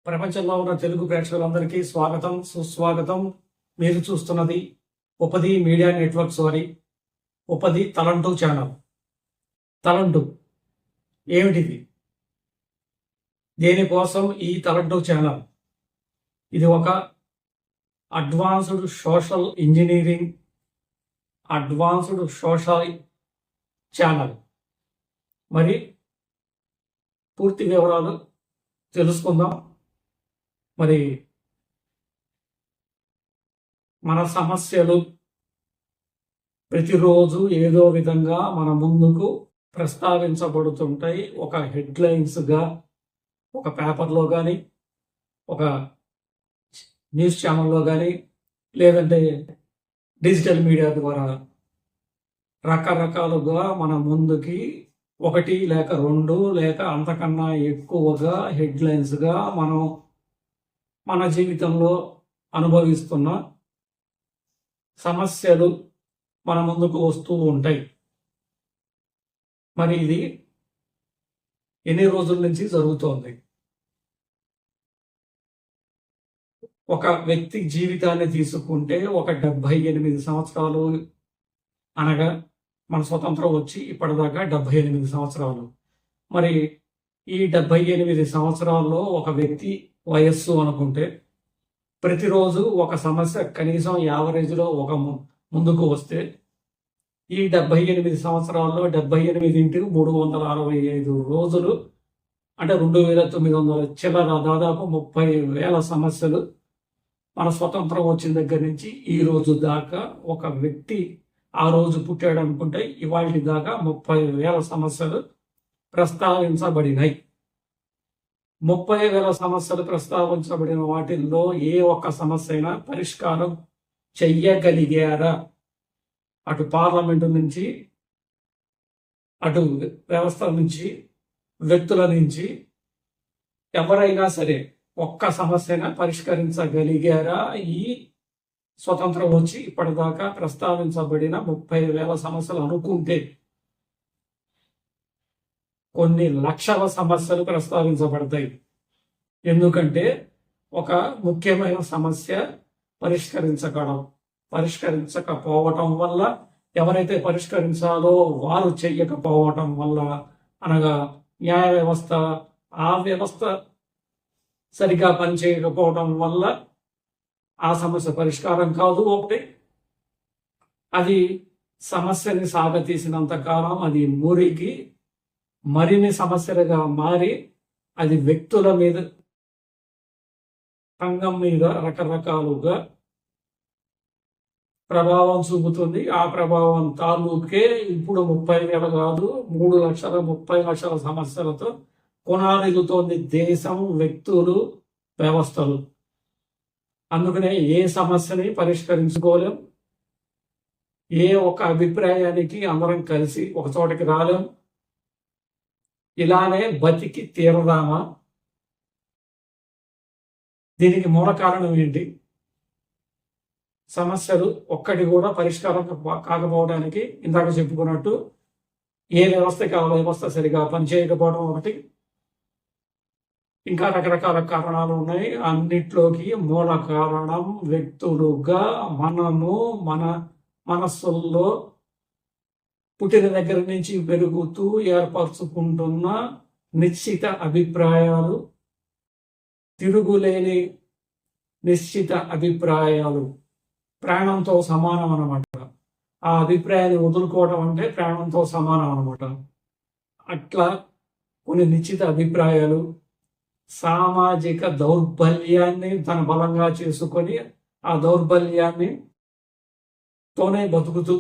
ప్రపంచంలో ఉన్న తెలుగు ప్రేక్షకులందరికీ స్వాగతం, సుస్వాగతం. మీరు చూస్తున్నది ఉపది మీడియా నెట్వర్క్స్ వారి ఉపది తలంటు ఛానల్. తలంటు ఏమిటిది? దేనికోసం ఈ తలంటు ఛానల్? ఇది ఒక advanced social engineering, advanced social channel. మరి పూర్తి వివరాలు తెలుసుకుందాం. మరి మన సమస్యలు ప్రతిరోజు ఏదో విధంగా మన ముందుకు ప్రస్తావించబడుతుంటాయి. ఒక హెడ్లైన్స్గా, ఒక పేపర్లో కానీ, ఒక న్యూస్ ఛానల్లో కానీ, లేదంటే డిజిటల్ మీడియా ద్వారా రకరకాలుగా మన ముందుకి ఒకటి లేక రెండు లేక అంతకన్నా ఎక్కువగా హెడ్లైన్స్గా మనం మన జీవితంలో అనుభవిస్తున్న సమస్యలు మన ముందుకు వస్తూ ఉంటాయి. మరి ఇది ఎన్ని రోజుల నుంచి జరుగుతోంది? ఒక వ్యక్తి జీవితాన్ని తీసుకుంటే ఒక 78 సంవత్సరాలు, అనగా మన స్వతంత్రం వచ్చి ఇప్పటిదాకా 78 సంవత్సరాలు. మరి ఈ 78 సంవత్సరాల్లో ఒక వ్యక్తి వయస్సు అనుకుంటే ప్రతిరోజు ఒక సమస్య కనీసం యావరేజ్లో ఒక ముందుకు వస్తే ఈ 78 సంవత్సరాల్లో 78 ఇంటూ 365 రోజులు అంటే 2900 చిల్లర, దాదాపు 30,000 సమస్యలు మన స్వతంత్రం వచ్చిన దగ్గర నుంచి ఈ రోజు దాకా ఒక వ్యక్తి ఆ రోజు పుట్టాడు అనుకుంటే ఇవాళ దాకా 30,000 సమస్యలు ప్రస్తావించబడినాయి. 30,000 సమస్యలు ప్రస్తావించబడిన వాటిల్లో ఏ ఒక్క సమస్య అయినా పరిష్కారం చెయ్యగలిగారా? అటు పార్లమెంటు నుంచి, అటు వ్యవస్థ నుంచి, వ్యక్తుల నుంచి ఎవరైనా సరే ఒక్క సమస్యన పరిష్కరించగలిగారా? ఈ స్వతంత్రం వచ్చి ఇప్పటిదాకా ప్రస్తావించబడిన 30,000 సమస్యలు అనుకుంటే కొన్ని లక్షల సమస్యలు ప్రస్తావించబడతాయి. ఎందుకంటే ఒక ముఖ్యమైన సమస్య పరిష్కరించకపోవటం వల్ల, ఎవరైతే పరిష్కరించాలో వారు చెయ్యకపోవటం వల్ల, అనగా న్యాయ వ్యవస్థ, ఆ వ్యవస్థ సరిగా పనిచేయకపోవటం వల్ల ఆ సమస్య పరిష్కారం కాదు. ఒకటి, అది సమస్యని సాగతీసినంత కాలం అది మురికి మరిన్ని సమస్యలుగా మారి అది వ్యక్తుల మీద, రంగం మీద రకరకాలుగా ప్రభావం చూపుతుంది. ఆ ప్రభావం తాలూకే ఇప్పుడు 30,000 కాదు 3,30,00,000 సమస్యలతో కొనాలిగుతోంది దేశం, వ్యక్తులు, వ్యవస్థలు. అందుకనే ఏ సమస్యని పరిష్కరించుకోలేం, ఏ ఒక్క అభిప్రాయానికి అందరం కలిసి ఒక చోటకి రాలేం. ఇలానే బతికి తీరదామా? దీనికి మూల కారణం ఏంటి? సమస్యలు ఒక్కటి కూడా పరిష్కారం కాకపోవడానికి ఇందాక చెప్పుకున్నట్టు ఏ వ్యవస్థకి ఆ వ్యవస్థ సరిగా పనిచేయకపోవడం ఒకటి, ఇంకా రకరకాల కారణాలు ఉన్నాయి. అన్నిట్లోకి మూల కారణం వ్యక్తులుగా మనము మన మనస్సుల్లో పుట్టిన దగ్గర నుంచి పెరుగుతూ ఏర్పరచుకుంటున్న నిశ్చిత అభిప్రాయాలు, తిరుగులేని నిశ్చిత అభిప్రాయాలు ప్రాణంతో సమానం అన్నమాట. ఆ అభిప్రాయాన్ని వదులుకోవడం అంటే ప్రాణంతో సమానం అన్నమాట. అట్లా కొన్ని నిశ్చిత అభిప్రాయాలు సామాజిక దౌర్బల్యాన్ని తన బలంగా చేసుకొని ఆ దౌర్బల్యాన్ని తోనే బతుకుతూ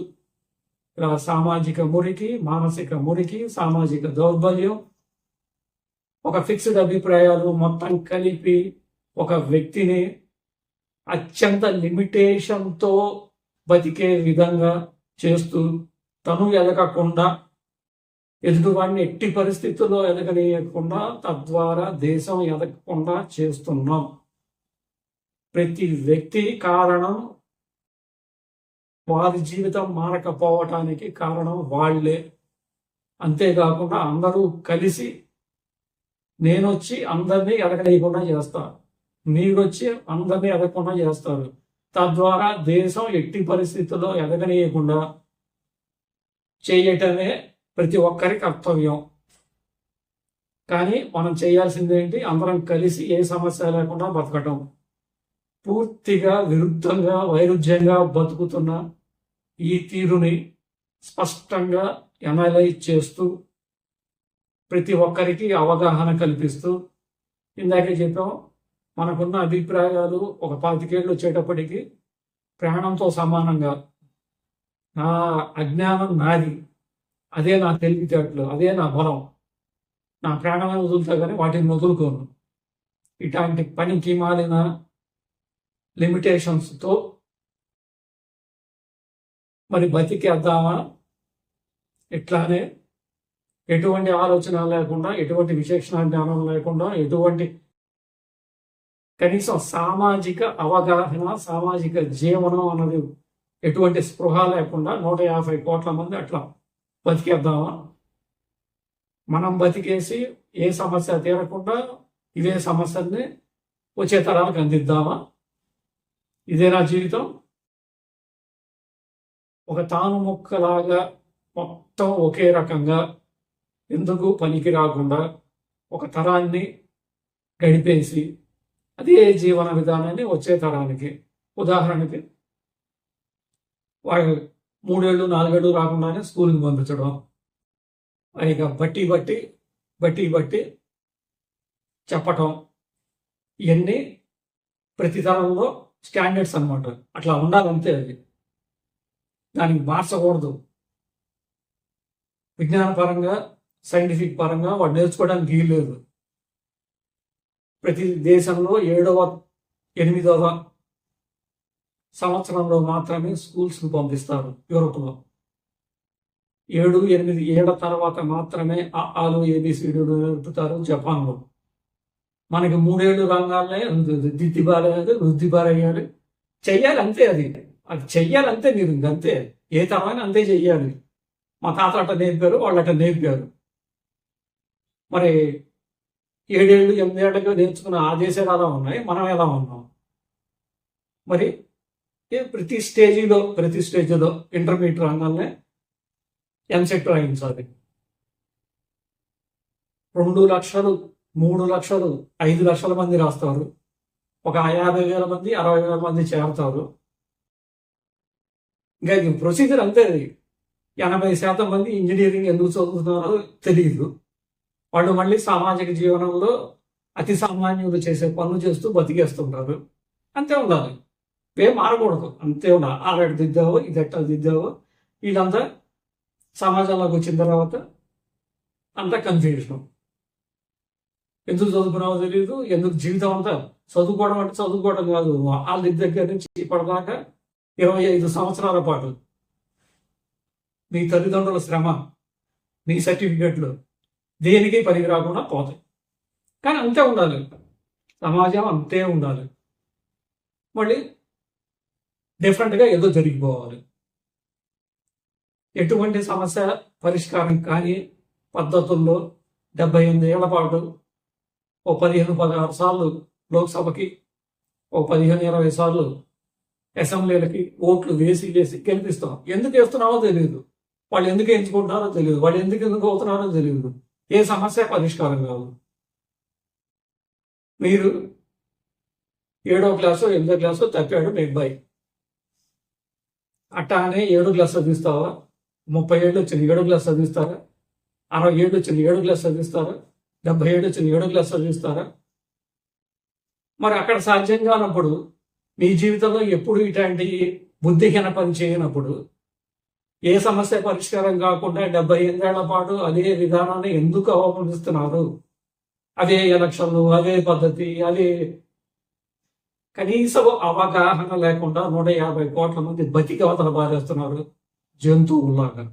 సామాజిక మురికి, మానసిక మురికి, సామాజిక దౌర్బల్యం, ఒక ఫిక్స్డ్ అభిప్రాయాలు మొత్తం కలిపి ఒక వ్యక్తిని అత్యంత లిమిటేషన్తో బతికే విధంగా చేస్తూ తను ఎదగకుండా, ఎదుటివాడిని ఎట్టి పరిస్థితుల్లో ఎదగనీయకుండా, తద్వారా దేశం ఎదగకుండా చేస్తున్నాం. ప్రతి వ్యక్తి కారణం, వారి జీవితం మారకపోవటానికి కారణం వాళ్లే. అంతేకాకుండా అందరూ కలిసి నేను వచ్చి అందరినీ ఎదగలేకుండా చేస్తా, మీరు వచ్చి అందరినీ ఎదగకుండా చేస్తారు. తద్వారా దేశం ఎట్టి పరిస్థితుల్లో ఎదగనీయకుండా చేయటమే ప్రతి ఒక్కరి కర్తవ్యం. కానీ మనం చేయాల్సింది ఏంటి? అందరం కలిసి ఏ సమస్య లేకుండా బతకటం. పూర్తిగా విరుద్ధంగా వైరుధ్యంగా బతుకుతున్న ఈ తీరుని స్పష్టంగా ఎనలైజ్ చేస్తూ ప్రతి ఒక్కరికి అవగాహన కల్పిస్తూ, ఇందాకే చెప్పాం, మనకున్న అభిప్రాయాలు ఒక 25 ఏళ్ళు వచ్చేటప్పటికి ప్రాణంతో సమానంగా, నా అజ్ఞానం నాది, అదే నా తెలివితేటలు, అదే నా బలం, నా ప్రాణమే వదులుతా కానీ వాటిని వదులుకోను. ఇట్లాంటి పనికి మాలిన లిమిటేషన్స్తో మరి బతికేద్దామా? ఇట్లానే ఎటువంటి ఆలోచన లేకుండా, ఎటువంటి విచక్షణ జ్ఞానం లేకుండా, ఎటువంటి కనీసం సామాజిక అవగాహన, సామాజిక జీవనం అన్నది ఎటువంటి స్పృహ లేకుండా 150 కోట్ల మంది అట్లా బతికేద్దామా? మనం బతికేసి ఏ సమస్య తీరకుండా ఇదే సమస్యల్ని వచ్చే తరాలకు అందిద్దామా? ఇదే నా జీవితం? ఒక తాను ముక్కలాగా మొత్తం ఒకే రకంగా ఎందుకు పనికి రాకుండా ఒక తరాన్ని గడిపేసి అదే జీవన విధానాన్ని వచ్చే తరానికి, ఉదాహరణకి వాడు 3 ఏళ్ళు 4 ఏళ్ళు రాకుండానే స్కూల్కి పంపించడం, ఇక బట్టి చెప్పటం, ఇవన్నీ ప్రతి తరంలో స్టాండర్డ్స్ అనమాట. అట్లా ఉండాలంతే. అది దానికి మార్చకూడదు. విజ్ఞానపరంగా, సైంటిఫిక్ పరంగా వాడు నేర్చుకోవడానికి వీల్లేదు. ప్రతి దేశంలో 7వ 8వ సంవత్సరంలో మాత్రమే స్కూల్స్కి పంపిస్తారు. యూరోప్లో 7, 8 ఏళ్ల తర్వాత మాత్రమే ఆలు ఏబిసిడీలు నేర్పుతారు. జపాన్లో మనకి 3 ఏళ్ళు రంగాలనే దిద్ది బారయ్యాలి, చెయ్యాలి అంతే. అది చెయ్యాలంతే. మీరు ఇంకంతే, ఏ తరమైనా అంతే చెయ్యాలి. మా తాత అట్ట నేర్పారు, వాళ్ళు అట్ట నేర్పారు. మరి 7 ఏళ్ళు 8 ఏళ్ళకి నేర్చుకున్న ఆ దేశాలు ఎలా ఉన్నాయి, మనం ఎలా ఉన్నాం? మరి ప్రతి స్టేజీలో ఇంటర్మీడియట్ రంగాలనే ఎంసెట్ రాయించాలి. 2 లక్షలు 3 లక్షలు 5 లక్షల మంది రాస్తారు. ఒక 50,000 మంది 60,000 మంది చేరతారు. ఇంకా ప్రొసీజర్ అంతే. 80% మంది ఇంజనీరింగ్ ఎందుకు చదువుతున్నారో తెలియదు. వాళ్ళు మళ్ళీ సామాజిక జీవనంలో అతి సామాన్యులు చేసే పనులు చేస్తూ బతికేస్తుంటారు. అంతే ఉండాలి, ఏం మారకూడదు. అంతే ఉండాలి. ఆరెడు దిద్దావో, ఇది ఎట్లా దిద్దావో, వీళ్ళంతా సమాజంలోకి వచ్చిన తర్వాత అంతా కన్ఫ్యూజన్. ఎందుకు చదువుకున్నావో తెలియదు, ఎందుకు జీవితం అంతా చదువుకోవడం అంటే చదువుకోవడం కాదు. వాళ్ళ దగ్గర నుంచి ఇప్పటిదాకా 25 సంవత్సరాల పాటు నీ తల్లిదండ్రుల శ్రమ, నీ సర్టిఫికెట్లు దేనికి పనికి రాకుండా పోతాయి. కానీ అంతే ఉండాలి, సమాజం అంతే ఉండాలి. మళ్ళీ డిఫరెంట్గా ఏదో జరిగిపోవాలి. ఎటువంటి సమస్య పరిష్కారం కానీ పద్ధతుల్లో 78 ఏళ్ల పాటు ఓ 15-16 సార్లు లోక్సభకి, ఓ 15-20 సార్లు అసెంబ్లీలకి ఓట్లు వేసి గెలిపిస్తాం. ఎందుకు వేస్తున్నామో తెలియదు, వాళ్ళు ఎందుకు ఎంచుకుంటున్నారో తెలియదు, వాళ్ళు ఎందుకు అవుతున్నారో తెలియదు. ఏ సమస్య పరిష్కారం కాదు. మీరు 7వ క్లాసు 8వ క్లాసు తప్పాడు మీ అబ్బాయి, అట్టానే 7వ క్లాస్ చదివిస్తావా? 30 ఏళ్ళు వచ్చింది 7వ క్లాస్ చదివిస్తారా? 60 ఏళ్ళు వచ్చింది 7వ క్లాస్ చదివిస్తారా? 70 ఏళ్ళు వచ్చింది 7వ క్లాస్ చదివిస్తారా? మరి అక్కడ సాధ్యం కానప్పుడు, మీ జీవితంలో ఎప్పుడు ఇట్లాంటి బుద్ధిహీన పని చేయనప్పుడు, ఏ సమస్య పరిష్కారం కాకుండా 78 ఏళ్ల పాటు అదే విధానాన్ని ఎందుకు అవలంబిస్తున్నారు? అదే ఎలక్షన్లు, అదే పద్ధతి, అదే కనీసం అవగాహన లేకుండా 150 కోట్ల మంది బతికి అవతల బారేస్తున్నారు జంతువులాగా.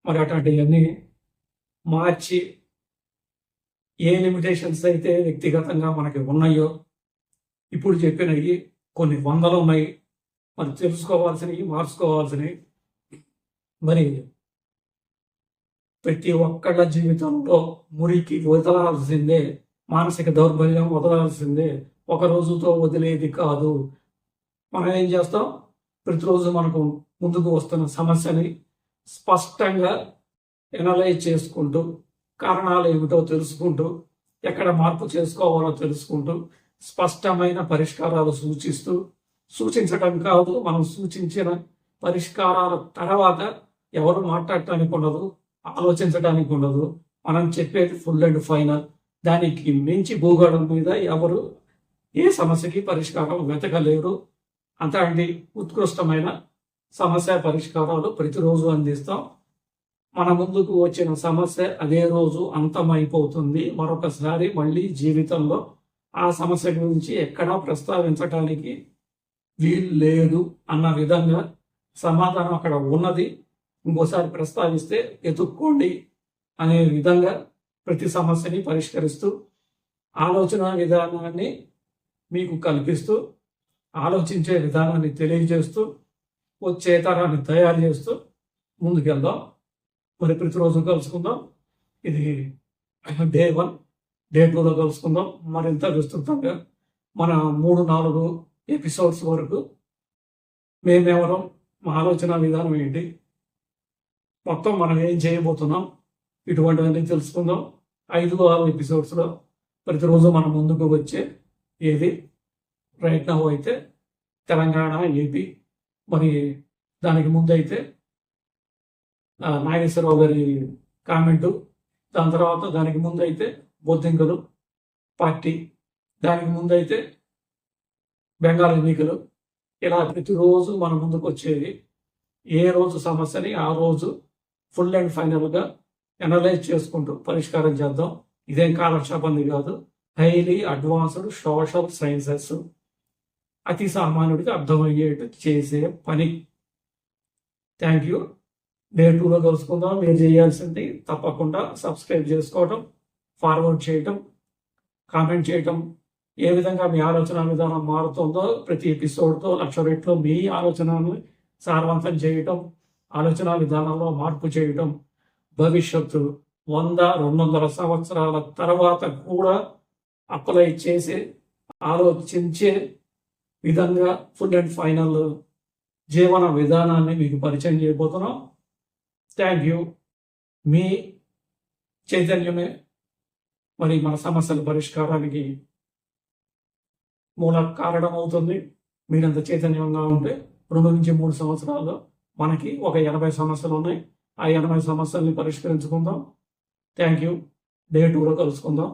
మరి అటువంటివన్నీ మార్చి, ఏ లిమిటేషన్స్ అయితే వ్యక్తిగతంగా మనకి ఉన్నాయో, ఇప్పుడు చెప్పినవి కొన్ని వందలు ఉన్నాయి. మరి తెలుసుకోవాల్సినవి, మార్చుకోవాల్సినవి. మరి ప్రతి ఒక్కళ్ళ జీవితంలో మురికి వదలాల్సిందే, మానసిక దౌర్బల్యం వదలాల్సిందే, ఒక రోజుతో వదిలేది కాదు. మనం ఏం చేస్తాం, ప్రతిరోజు మనకు ముందుకు వస్తున్న సమస్యని స్పష్టంగా ఎనలైజ్ చేసుకుంటూ, కారణాలు ఏమిటో తెలుసుకుంటూ, ఎక్కడ మార్పు చేసుకోవాలో తెలుసుకుంటూ, స్పష్టమైన పరిష్కారాలు సూచించడం కాదు, మనం సూచించిన పరిష్కారాల తర్వాత ఎవరు మాట్లాడటానికి ఉండదు, ఆలోచించడానికి ఉండదు. మనం చెప్పేది ఫుల్ అండ్ ఫైనల్. దానికి మించి భూగోళం మీద ఎవరు ఏ సమస్యకి పరిష్కారం వెతకలేరు. అంతటి ఉత్కృష్టమైన సమస్య పరిష్కారాలు ప్రతిరోజు అందిస్తాం. మన ముందుకు వచ్చిన సమస్య అదే రోజు అంతమైపోతుంది. మరొకసారి మళ్ళీ జీవితంలో ఆ సమస్య గురించి ఎక్కడా ప్రస్తావించడానికి వీలు లేదు అన్న విధంగా సమాధానం అక్కడ ఉన్నది, ఇంకోసారి ప్రస్తావిస్తే ఎత్తుక్కోండి అనే విధంగా ప్రతి సమస్యని పరిష్కరిస్తూ, ఆలోచన విధానాన్ని మీకు కల్పిస్తూ, ఆలోచించే విధానాన్ని తెలియజేస్తూ, వచ్చే తరాన్ని తయారు చేస్తూ ముందుకెళ్దాం. మరి ప్రతిరోజు కలుసుకుందాం. ఇది డే 1, డే 2లో కలుసుకుందాం. మరింత విస్తృతంగా మన 3-4 ఎపిసోడ్స్ వరకు మేమెవరం, మా ఆలోచన విధానం ఏంటి, మొత్తం మనం ఏం చేయబోతున్నాం, ఇటువంటివన్నీ తెలుసుకుందాం. 5-6 ఎపిసోడ్స్లో ప్రతిరోజు మన ముందుకు వచ్చే ఏది రైట్ నౌ అయితే తెలంగాణ, ఏపీ, మరి దానికి ముందు అయితే నాగేశ్వరరావు గారి కామెంటు, దాని తర్వాత దానికి ముందు అయితే బొద్దింకలు పార్టీ, దానికి ముందు అయితే బెంగాల్ ఎన్నికలు. ఇలా ప్రతిరోజు మన ముందుకు వచ్చేది ఏ రోజు సమస్యని ఆ రోజు ఫుల్ అండ్ ఫైనల్గా ఎనలైజ్ చేసుకుంటూ పరిష్కారం చేద్దాం. ఇదేం కాలక్షేపంది కాదు, హైలీ అడ్వాన్స్డ్ సోషల్ సైన్సెస్, అతి సామాన్యుడికి అర్థమయ్యేట్టు చేసే పని. Thank you. డే 2లో కలుసుకుందాం. మీరు చేయాల్సింది తప్పకుండా సబ్స్క్రైబ్ చేసుకోవటం, ఫార్వర్డ్ చేయటం, కామెంట్ చేయటం. ఏ విధంగా మీ ఆలోచన విధానం మారుతుందో ప్రతి ఎపిసోడ్తో 1,00,000 రెట్లు మీ ఆలోచనను సారవంతం చేయటం, ఆలోచన విధానంలో మార్పు చేయటం, భవిష్యత్తు 100-200 సంవత్సరాల తర్వాత కూడా అప్లై చేసే, ఆలోచించే విధంగా ఫుల్ అండ్ ఫైనల్ జీవన విధానాన్ని మీకు పరిచయం చేయబోతున్నాం. Thank you. మీ చైతన్యమే మరి మన సమస్యల పరిష్కారానికి మూల కారణం అవుతుంది. మీరంత చైతన్యంగా ఉంటే 2-3 సంవత్సరాల్లో మనకి ఒక 80 సమస్యలు ఉన్నాయి. ఆ 80 సమస్యల్ని పరిష్కరించుకుందాం. Thank you. డే 2లో కలుసుకుందాం.